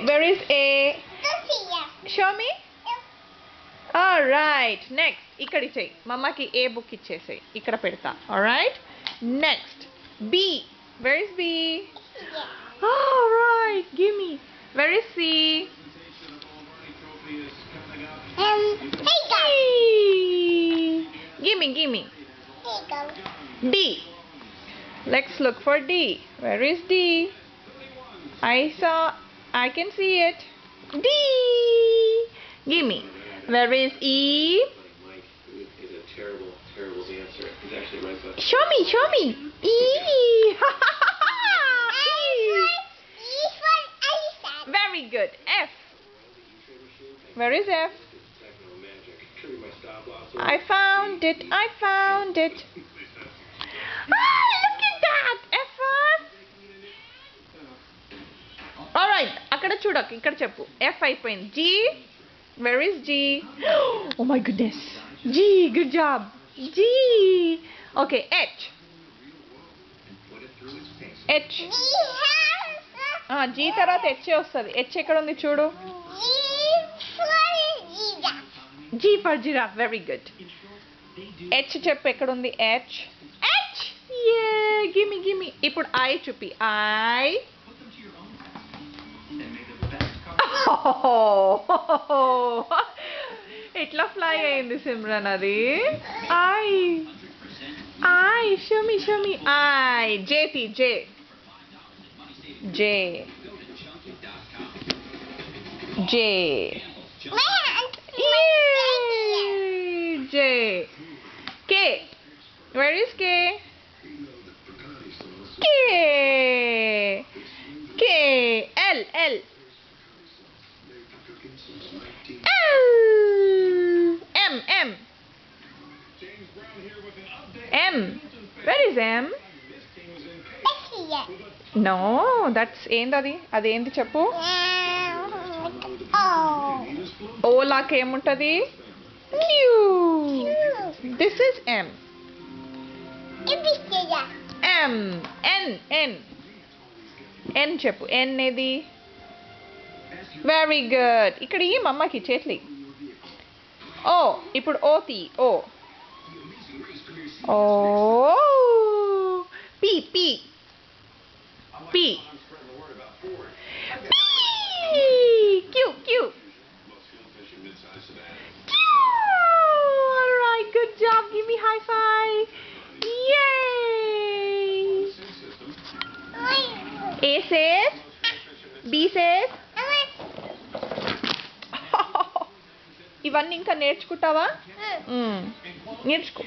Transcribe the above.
Where is A? Show me. All right. Next. ఇక్కడ ఇచ్చేయి. మమ్మకి A book ఇచ్చేసేయి. ఇక్కడ పెడతా. All right. Next. B. Where is B? All right. Give me. Where is C? Give me. D. Let's look for D. Where is D? I can see it. D. Give me. Where is E? Is a terrible dancer. He's actually right, but Show me. E. Very good. F. Where is F? I found it. Look at that. F. All right. అక్కడ చూడకు. ఇక్కడ చెప్పు. F అయిపోయింది. G. Where is G? Oh my goodness. G. Good job. G. Okay. H. G తర్వాత H వస్తుంది. H ఎక్కడ ఉంది చూడు. G for giraffe. Very good. H చెప్పు ఎక్కడ ఉంది. H. Yeah. Give me. ఇప్పుడు I చూపి. I. ఎట్లా ఫ్లై అయింది సిమ్రన్ అది. I. Show me. I. J. Yay! J. K. Where is K? K. L. M. Where is M? No, that's ఏందది. అదేంటి చెప్పు. ఓలాకి ఏముంటది. Q. This is M. M. N చెప్పు. N ఏది. Very good. ఇక్కడ ఈ మమ్మకి చేతులి. ఓ. ఇప్పుడు ఓ తీ. ఓ. P. Q. All right, good job. Give me high five. Yay! A says. B says. ఇవన్నీ ఇంకా నేర్చుకుంటావా. నేర్చుకో.